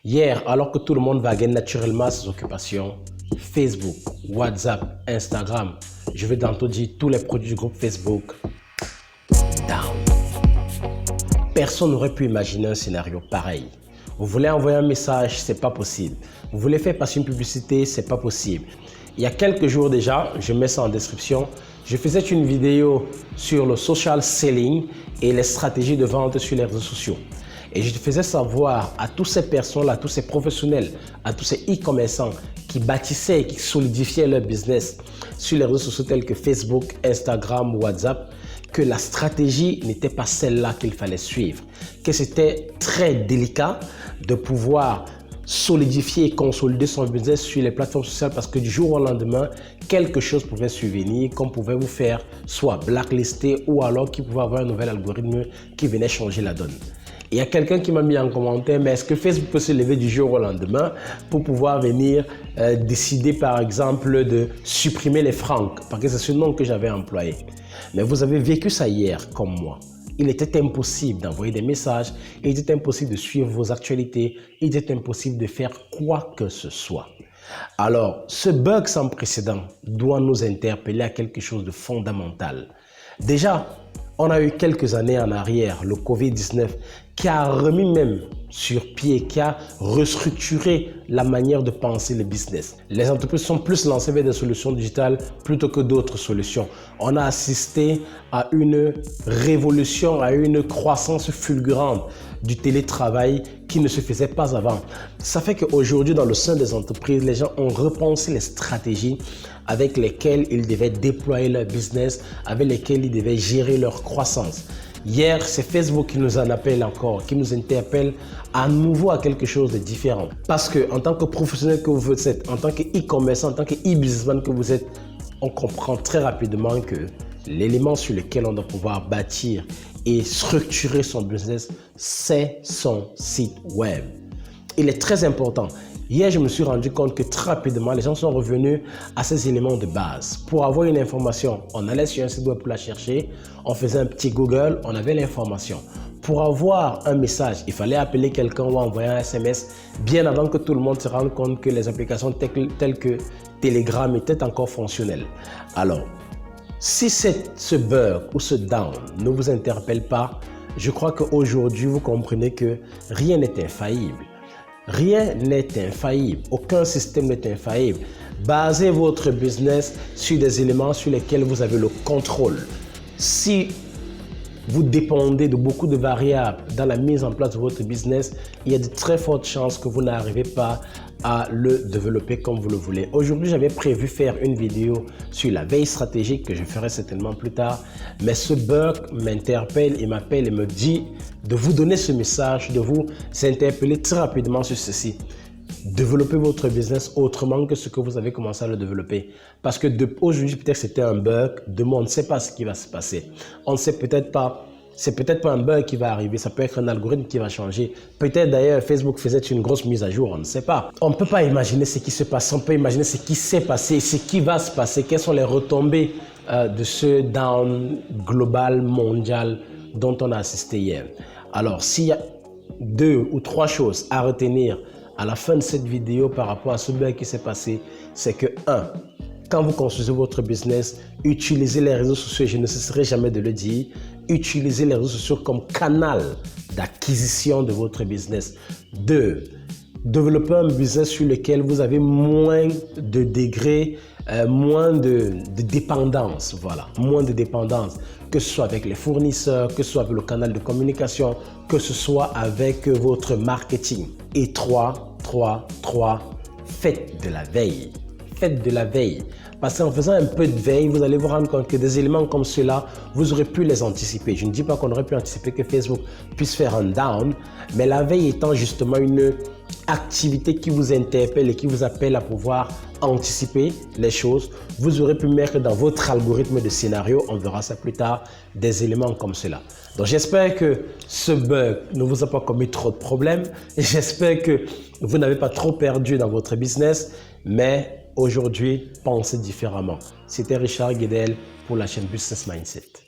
Hier, alors que tout le monde vaguait naturellement à ses occupations, Facebook, WhatsApp, Instagram, je vais tantôt dire tous les produits du groupe Facebook, down. Personne n'aurait pu imaginer un scénario pareil. Vous voulez envoyer un message, c'est pas possible. Vous voulez faire passer une publicité, c'est pas possible. Il y a quelques jours déjà, je mets ça en description, je faisais une vidéo sur le social selling et les stratégies de vente sur les réseaux sociaux. Et je faisais savoir à toutes ces personnes-là, à tous ces professionnels, à tous ces e-commerçants qui bâtissaient et qui solidifiaient leur business sur les réseaux sociaux tels que Facebook, Instagram, WhatsApp, que la stratégie n'était pas celle-là qu'il fallait suivre, que c'était très délicat de pouvoir solidifier et consolider son business sur les plateformes sociales parce que du jour au lendemain, quelque chose pouvait survenir, qu'on pouvait vous faire soit blacklister ou alors qu'il pouvait avoir un nouvel algorithme qui venait changer la donne. Il y a quelqu'un qui m'a mis en commentaire, mais est-ce que Facebook peut se lever du jour au lendemain pour pouvoir venir décider par exemple de supprimer les francs, parce que c'est ce nom que j'avais employé. Mais vous avez vécu ça hier comme moi. Il était impossible d'envoyer des messages, il était impossible de suivre vos actualités, il était impossible de faire quoi que ce soit. Alors, ce bug sans précédent doit nous interpeller à quelque chose de fondamental. Déjà, on a eu quelques années en arrière, le Covid-19, qui a remis même sur pied, qui a restructuré la manière de penser le business. Les entreprises sont plus lancées vers des solutions digitales plutôt que d'autres solutions. On a assisté à une révolution, à une croissance fulgurante du télétravail qui ne se faisait pas avant. Ça fait qu'aujourd'hui, dans le sein des entreprises, les gens ont repensé les stratégies avec lesquelles ils devaient déployer leur business, avec lesquelles ils devaient gérer leur croissance. Hier, c'est Facebook qui nous en appelle encore, qui nous interpelle à nouveau à quelque chose de différent. Parce que en tant que professionnel que vous êtes, en tant que e-commerçant, en tant que e-businessman que vous êtes, on comprend très rapidement que l'élément sur lequel on doit pouvoir bâtir et structurer son business, c'est son site web. Il est très important. Hier, je me suis rendu compte que très rapidement, les gens sont revenus à ces éléments de base. Pour avoir une information, on allait sur un site web pour la chercher, on faisait un petit Google, on avait l'information. Pour avoir un message, il fallait appeler quelqu'un ou envoyer un SMS bien avant que tout le monde se rende compte que les applications telles que Telegram étaient encore fonctionnelles. Alors, si ce bug ou ce down ne vous interpelle pas, je crois qu'aujourd'hui, vous comprenez que rien n'est infaillible. Rien n'est infaillible, aucun système n'est infaillible. Basez votre business sur des éléments sur lesquels vous avez le contrôle. Si vous dépendez de beaucoup de variables dans la mise en place de votre business, il y a de très fortes chances que vous n'arrivez pas à le développer comme vous le voulez. Aujourd'hui, j'avais prévu faire une vidéo sur la veille stratégique que je ferai certainement plus tard, mais ce bug m'interpelle et m'appelle et me dit de vous donner ce message, de vous interpeller très rapidement sur ceci. Développez votre business autrement que ce que vous avez commencé à le développer. Parce que aujourd'hui, peut-être que c'était un bug, demain, on ne sait pas ce qui va se passer. On ne sait peut-être pas, c'est peut-être pas un bug qui va arriver, ça peut être un algorithme qui va changer. Peut-être d'ailleurs, Facebook faisait une grosse mise à jour, on ne sait pas. On ne peut pas imaginer ce qui se passe, on peut imaginer ce qui s'est passé, ce qui va se passer, quelles sont les retombées de ce down global, mondial dont on a assisté hier. Alors, s'il y a 2 ou 3 choses à retenir à la fin de cette vidéo par rapport à ce bug qui s'est passé, c'est que 1. Quand vous construisez votre business, utilisez les réseaux sociaux, je ne cesserai jamais de le dire, utilisez les réseaux sociaux comme canal d'acquisition de votre business. 2. Développez un business sur lequel vous avez moins de degrés, moins de dépendance, voilà, moins de dépendance, que ce soit avec les fournisseurs, que ce soit avec le canal de communication, que ce soit avec votre marketing. Et 3, faites de la veille. Faites de la veille. Parce qu'en faisant un peu de veille, vous allez vous rendre compte que des éléments comme ceux-là, vous aurez pu les anticiper. Je ne dis pas qu'on aurait pu anticiper que Facebook puisse faire un down, mais la veille étant justement une activité qui vous interpelle et qui vous appelle à pouvoir anticiper les choses, vous aurez pu mettre dans votre algorithme de scénario, on verra ça plus tard, des éléments comme cela. Donc j'espère que ce bug ne vous a pas commis trop de problèmes. J'espère que vous n'avez pas trop perdu dans votre business, mais aujourd'hui, pensez différemment. C'était Richard Guedel pour la chaîne Business Mindset.